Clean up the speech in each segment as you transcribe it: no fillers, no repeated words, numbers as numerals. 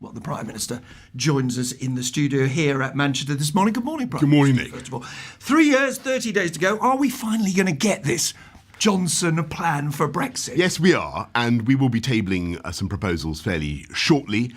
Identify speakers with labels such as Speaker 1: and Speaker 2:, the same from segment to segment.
Speaker 1: Well, the Prime Minister joins us in the studio here at Manchester this morning. Good morning, Prime
Speaker 2: Good morning,
Speaker 1: Minister,
Speaker 2: Nick.
Speaker 1: First of all, 3 years, 30 days to go. Are we finally going to get this Johnson plan for Brexit?
Speaker 2: Yes, we are, and we will be tabling some proposals fairly shortly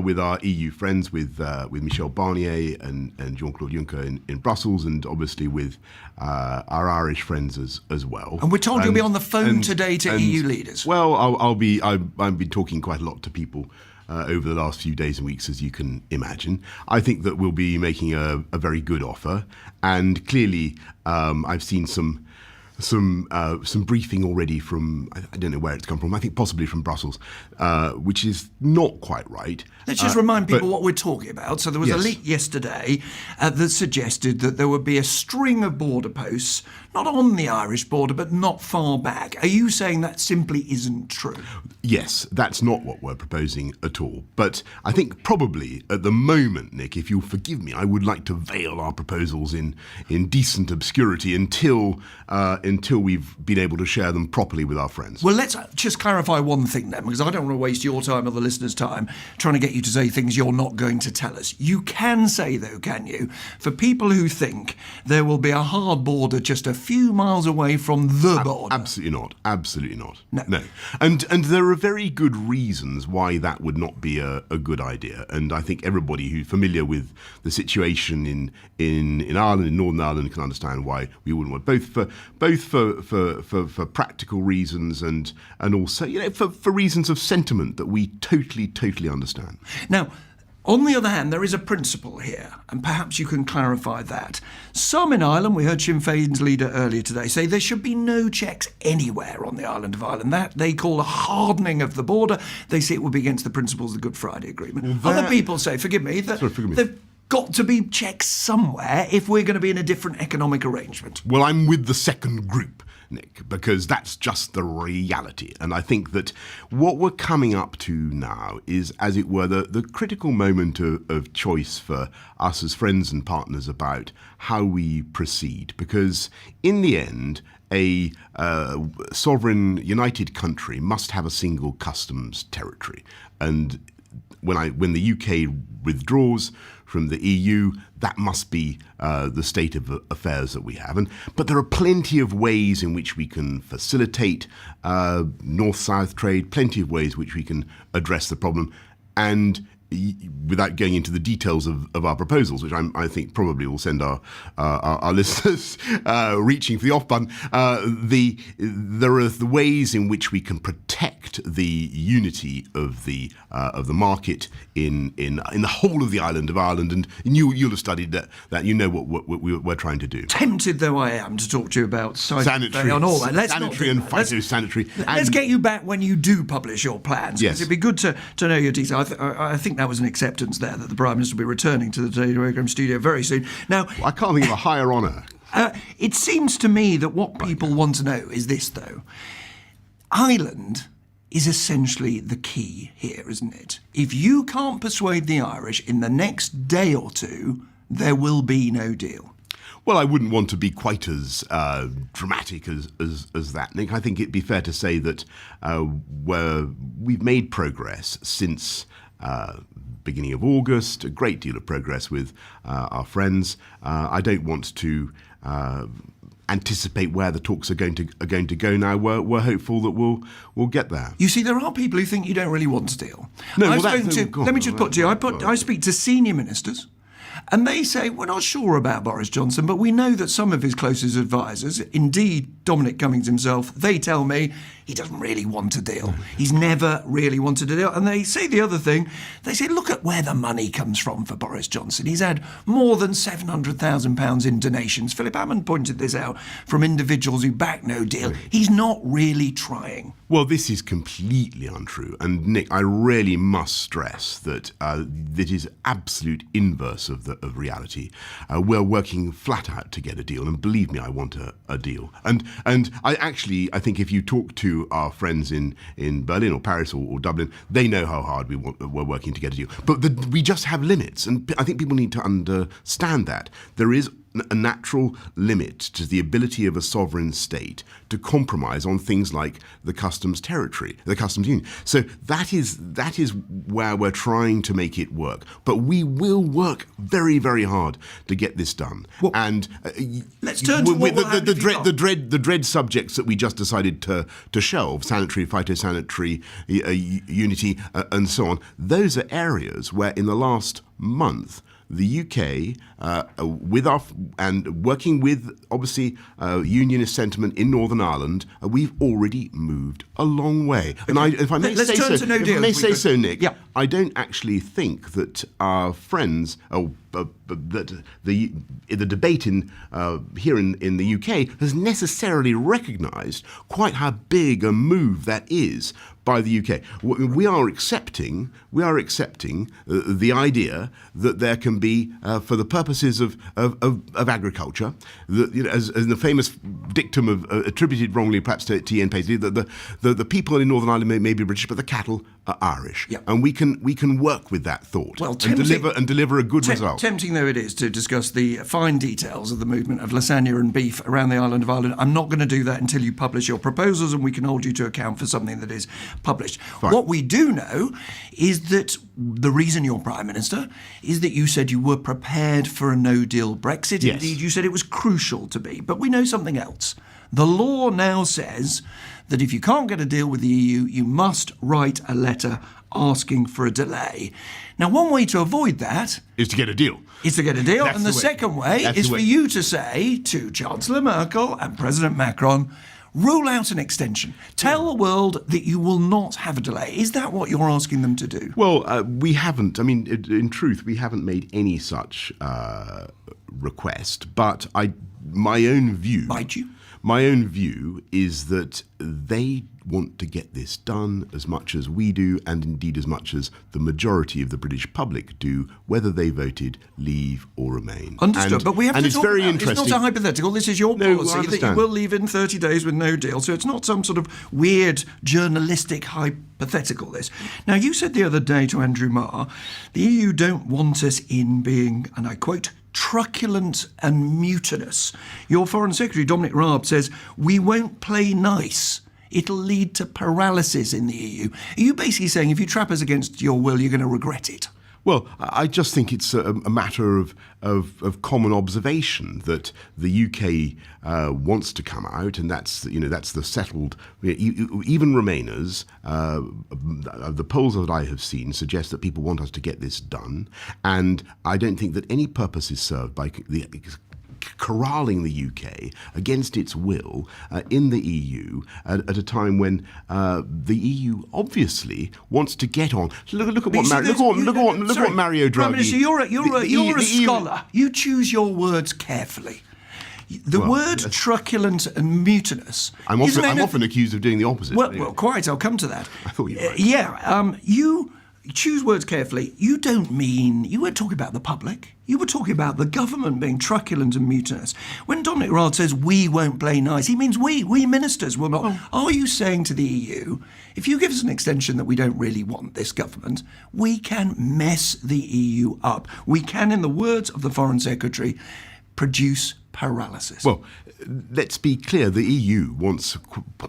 Speaker 2: with our EU friends, with Michel Barnier and Jean-Claude Juncker in Brussels, and obviously with our Irish friends as well.
Speaker 1: And we're told you'll be on the phone today to EU leaders.
Speaker 2: Well, I've been talking quite a lot to people over the last few days and weeks, as you can imagine. I think that we'll be making a very good offer, and clearly I've seen some briefing already from, I don't know where it's come from, I think possibly from Brussels, which is not quite right.
Speaker 1: Let's just remind people what we're talking about. So there was a leak yesterday that suggested that there would be a string of border posts, not on the Irish border, but not far back. Are you saying that simply isn't true?
Speaker 2: Yes, that's not what we're proposing at all. But I think probably at the moment, Nick, if you'll forgive me, I would like to veil our proposals in decent obscurity until we've been able to share them properly with our friends.
Speaker 1: Well, let's just clarify one thing then, because I don't want to waste your time or the listeners' time trying to get you to say things you're not going to tell us. You can say, though, can you, for people who think there will be a hard border just a few miles away from the border?
Speaker 2: Absolutely not. Absolutely not.
Speaker 1: No.
Speaker 2: And there are very good reasons why that would not be a good idea. And I think everybody who's familiar with the situation in Ireland, in Northern Ireland, can understand why we wouldn't want both for practical reasons and also, for reasons of sentiment that we totally understand.
Speaker 1: Now, on the other hand, there is a principle here, and perhaps you can clarify that. Some in Ireland, we heard Sinn Féin's leader earlier today say there should be no checks anywhere on the island of Ireland. That they call a hardening of the border. They say it would be against the principles of the Good Friday Agreement.
Speaker 2: Well,
Speaker 1: other people say, forgive me, they've got to be checks somewhere if we're going to be in a different economic arrangement.
Speaker 2: Well, I'm with the second group, Nick, because that's just the reality. And I think that what we're coming up to now is, as it were, the critical moment of choice for us as friends and partners about how we proceed. Because in the end, a sovereign united country must have a single customs territory. And when the UK withdraws from the EU, that must be the state of affairs that we have. But there are plenty of ways in which we can facilitate north-south trade, plenty of ways which we can address the problem. And without going into the details of our proposals, which I think probably will send our listeners reaching for the off button, there are the ways in which we can protect the unity of the market in the whole of the island of Ireland, and you'll have studied that you know what we're trying to do.
Speaker 1: Tempted though I am to talk to you about
Speaker 2: sanitary
Speaker 1: and all that.
Speaker 2: Sanitary and phytosanitary.
Speaker 1: Let's get you back when you do publish your plans.
Speaker 2: Yes.
Speaker 1: It'd be good to know your details. I think that was an acceptance there that the Prime Minister will be returning to the Daily Programme studio very soon. Now,
Speaker 2: I can't think of a higher honour.
Speaker 1: It seems to me that what people want to know is this, though. Ireland is essentially the key here, isn't it? If you can't persuade the Irish in the next day or two, there will be no deal.
Speaker 2: Well, I wouldn't want to be quite as dramatic as that, Nick. I think it'd be fair to say that we've made progress since beginning of August, a great deal of progress with our friends. I don't want to anticipate where the talks are going to go now. We're hopeful that we'll get there.
Speaker 1: You see, there are people who think you don't really want to deal.
Speaker 2: No,
Speaker 1: let me just put to you, I speak to senior ministers, and they say, we're not sure about Boris Johnson, but we know that some of his closest advisors, indeed Dominic Cummings himself, they tell me he doesn't really want a deal. He's never really wanted a deal. And they say the other thing, they say, look at where the money comes from for Boris Johnson. He's had more than £700,000 in donations. Philip Hammond pointed this out, from individuals who back no deal. He's not really trying.
Speaker 2: Well, this is completely untrue. And Nick, I really must stress that that is absolute inverse of reality. We're working flat out to get a deal. And believe me, I want a deal. And I think if you talk to our friends in Berlin or Paris or Dublin, they know how hard we're working to get a deal. But we just have limits. And I think people need to understand that. There is a natural limit to the ability of a sovereign state to compromise on things like the customs territory, the customs union. So that is where we're trying to make it work. But we will work very, very hard to get this done.
Speaker 1: Well,
Speaker 2: and
Speaker 1: let's turn to what will happen if you can't.
Speaker 2: the dread subjects that we just decided to shelve, sanitary, phytosanitary, unity, and so on. Those are areas where in the last month the UK, working with obviously unionist sentiment in Northern Ireland, we've already moved a long way. Okay. And if I may
Speaker 1: Let's
Speaker 2: say
Speaker 1: turn
Speaker 2: so,
Speaker 1: to no deal,
Speaker 2: Nick,
Speaker 1: yeah.
Speaker 2: I don't actually think that our friends, that the debate in here in the UK has necessarily recognised quite how big a move that is by the UK. We are accepting the idea that there can be, for the purposes of agriculture, that, as the famous dictum attributed wrongly perhaps to T.N. Paisley, that the people in Northern Ireland may be British, but the cattle are Irish,
Speaker 1: yep.
Speaker 2: And we can work with that thought,
Speaker 1: well,
Speaker 2: and deliver a good result.
Speaker 1: Tempting though it is to discuss the fine details of the movement of lasagna and beef around the island of Ireland, I'm not going to do that until you publish your proposals, and we can hold you to account for something that is published. Fine. What we do know is that the reason you're Prime Minister is that you said you were prepared for a no-deal Brexit.
Speaker 2: Yes.
Speaker 1: Indeed, you said it was crucial to be. But we know something else. The law now says that if you can't get a deal with the EU, you must write a letter asking for a delay. Now, one way to avoid that
Speaker 2: is to get a deal.
Speaker 1: And the second way is for you to say to Chancellor Merkel and President Macron, rule out an extension. Tell the world that you will not have a delay. Is that what you're asking them to do?
Speaker 2: Well, we haven't. I mean, in truth, we haven't made any such request. But my own view...
Speaker 1: Might you?
Speaker 2: My own view is that they want to get this done as much as we do, and indeed as much as the majority of the British public do, whether they voted leave or remain.
Speaker 1: Understood, but we have to talk
Speaker 2: very
Speaker 1: about
Speaker 2: interesting.
Speaker 1: It's not a hypothetical, this is your policy that you will leave in 30 days with no deal, so it's not some sort of weird journalistic hypothetical, this. Now, you said the other day to Andrew Marr, the EU don't want us in being, and I quote, truculent and mutinous. Your Foreign Secretary, Dominic Raab, says, we won't play nice. It'll lead to paralysis in the EU. Are you basically saying if you trap us against your will, you're going to regret it?
Speaker 2: Well, I just think it's a matter of common observation that the UK wants to come out, and that's the settled. Even Remainers, the polls that I have seen suggest that people want us to get this done, and I don't think that any purpose is served by corralling the UK against its will in the EU at a time when the EU obviously wants to get on. Look at what Mario Draghi.
Speaker 1: Prime Minister, you're a scholar. You choose your words carefully. The word truculent and mutinous.
Speaker 2: I'm often accused of doing the opposite.
Speaker 1: Well, quite. I'll come to that.
Speaker 2: I thought you might.
Speaker 1: You choose words carefully. You weren't talking about the public. You were talking about the government being truculent and mutinous. When Dominic Raab says we won't play nice, he means we ministers will not. Oh. Are you saying to the EU, if you give us an extension that we don't really want this government, we can mess the EU up? We can, in the words of the Foreign Secretary, produce paralysis.
Speaker 2: Well, let's be clear. The EU wants,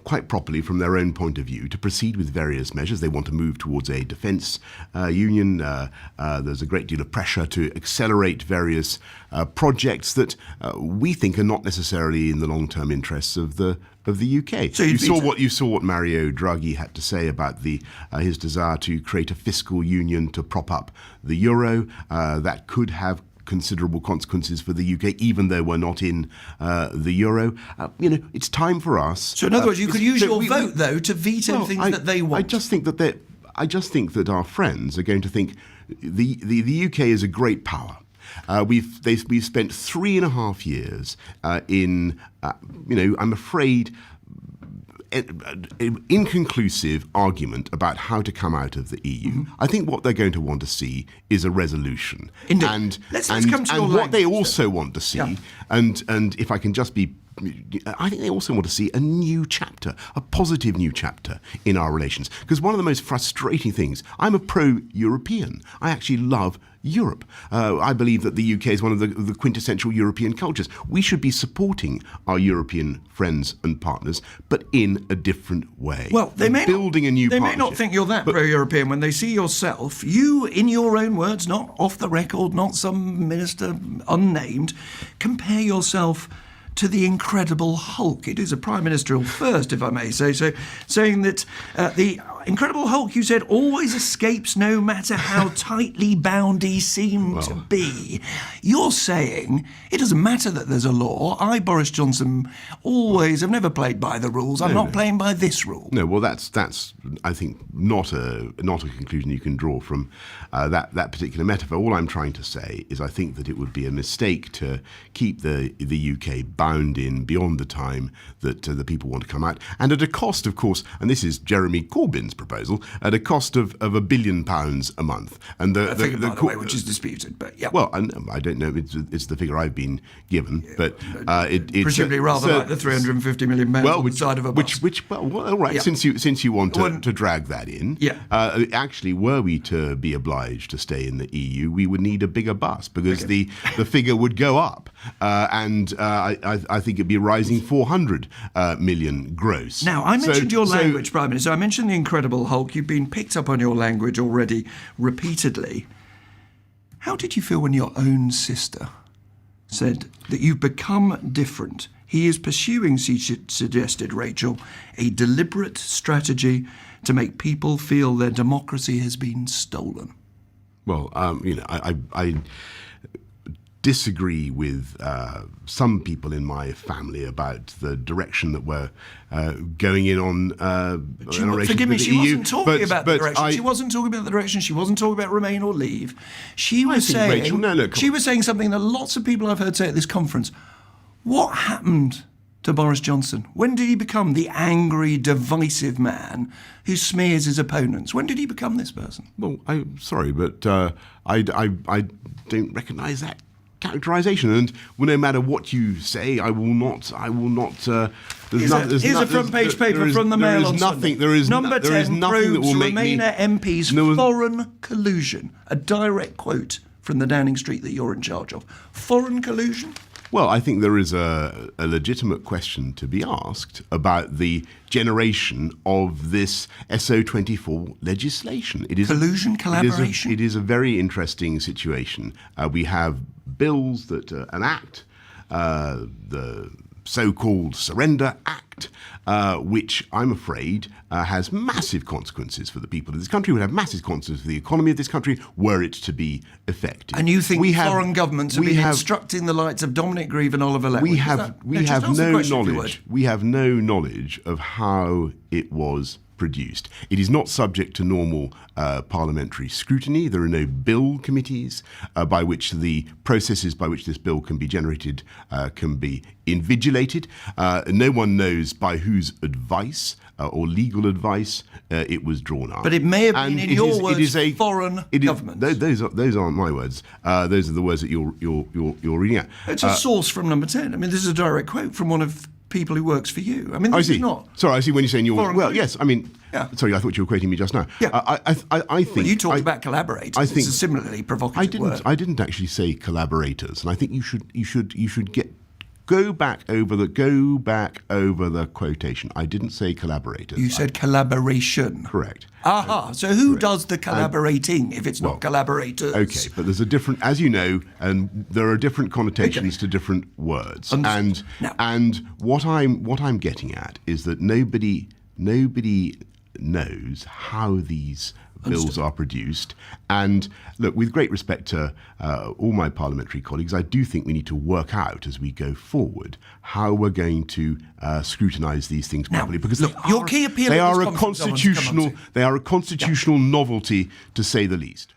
Speaker 2: quite properly from their own point of view, to proceed with various measures. They want to move towards a defence union. There's a great deal of pressure to accelerate various projects that we think are not necessarily in the long-term interests of the UK. So you saw what Mario Draghi had to say about his desire to create a fiscal union to prop up the euro. That could have considerable consequences for the UK, even though we're not in the euro. It's time for us.
Speaker 1: So in other words, you could use your vote, though, to veto things that they want.
Speaker 2: I just think that our friends are going to think the UK is a great power. We've spent 3.5 years in I'm afraid, inconclusive argument about how to come out of the EU. Mm-hmm. I think what they're going to want to see is a resolution.
Speaker 1: Indeed. Let's come to your
Speaker 2: what they also want to see, and if I can just be I think they also want to see a new chapter, a positive new chapter in our relations. Because one of the most frustrating things, I'm a pro-European. I actually love Europe. I believe that the UK is one of the quintessential European cultures. We should be supporting our European friends and partners, but in a different way.
Speaker 1: Well, they may
Speaker 2: building a new
Speaker 1: They may
Speaker 2: partnership.
Speaker 1: not think you're that pro-European when they see yourself, you, in your own words, not off the record, not some minister unnamed, compare yourself to the Incredible Hulk. It is a prime ministerial first, if I may say so, saying that the Incredible Hulk, you said, always escapes no matter how tightly bound he seemed to be. You're saying it doesn't matter that there's a law. I, Boris Johnson, always have never played by the rules. I'm not playing by this rule.
Speaker 2: No, well, that's I think not a conclusion you can draw from that particular metaphor. All I'm trying to say is I think that it would be a mistake to keep the UK bound in beyond the time that the people want to come out, and at a cost, of course, and this is Jeremy Corbyn's proposal, at a cost of £1 billion a month. And
Speaker 1: A figure, by the way, which is disputed, but yeah.
Speaker 2: Well, I don't know. It's the figure I've been given, but it's
Speaker 1: presumably rather like the 350 million pounds on the side of a bus.
Speaker 2: Well, all right. Yeah. Since you want to drag that in,
Speaker 1: yeah.
Speaker 2: Actually, were we to be obliged to stay in the EU, we would need a bigger bus because the figure would go up, and I think it'd be rising 400 million gross.
Speaker 1: Now, I mentioned your language, Prime Minister. I mentioned the Incredible Hulk. You've been picked up on your language already repeatedly. How did you feel when your own sister said that you've become different? He is pursuing, she suggested, Rachel, a deliberate strategy to make people feel their democracy has been stolen.
Speaker 2: Well, I disagree with some people in my family about the direction that we're going in on.
Speaker 1: Forgive me, she wasn't talking about the direction. She wasn't talking about the direction. She wasn't talking about remain or leave. She was saying,
Speaker 2: Rachel,
Speaker 1: she was saying something that lots of people I've heard say at this conference. What happened to Boris Johnson? When did he become the angry, divisive man who smears his opponents? When did he become this person?
Speaker 2: Well, I'm sorry, but I don't recognise that characterisation, and no matter what you say, I will not. Here's
Speaker 1: a front page paper from the Mail on Sunday. Number 10 probes Remainer MP's foreign collusion. A direct quote from the Downing Street that you're in charge of. Foreign collusion?
Speaker 2: Well, I think there is a legitimate question to be asked about the generation of this SO24 legislation. It is
Speaker 1: collusion, collaboration.
Speaker 2: It is a very interesting situation. We have bills that enact the so-called Surrender Act, which I'm afraid has massive consequences for the people of this country, would have massive consequences for the economy of this country were it to be effective.
Speaker 1: And you think foreign governments have been instructing the likes of Dominic Grieve and Oliver Letwin?
Speaker 2: We have no knowledge of how it was produced. It is not subject to normal parliamentary scrutiny. There are no bill committees by which the processes by which this bill can be generated can be invigilated. No one knows by whose advice or legal advice it was drawn up.
Speaker 1: But it may have been, in your words, foreign government.
Speaker 2: Those aren't my words. Those are the words that you're reading out.
Speaker 1: It's a source from Number 10. I mean, this is a direct quote from one of people who works for you. I mean, this is not.
Speaker 2: Sorry, I see when you're saying you're. Well, yes, I mean.
Speaker 1: Yeah.
Speaker 2: Sorry, I thought you were quoting me just now.
Speaker 1: Yeah.
Speaker 2: I think.
Speaker 1: Well, you talked about collaborators.
Speaker 2: I think
Speaker 1: it's a similarly provocative word.
Speaker 2: I didn't actually say collaborators, and I think you should go back over the quotation. I didn't say collaborators.
Speaker 1: You said collaboration.
Speaker 2: Correct.
Speaker 1: Aha. So who does the collaborating if it's not collaborators?
Speaker 2: Okay, but there's a different, as you know, and there are different connotations to different words.
Speaker 1: Understood.
Speaker 2: And what I'm getting at is that nobody knows how these bills are produced. And look, with great respect to all my parliamentary colleagues, I do think we need to work out as we go forward how we're going to scrutinise these things properly. Because
Speaker 1: look, your key appeal
Speaker 2: they are a constitutional novelty, to say the least.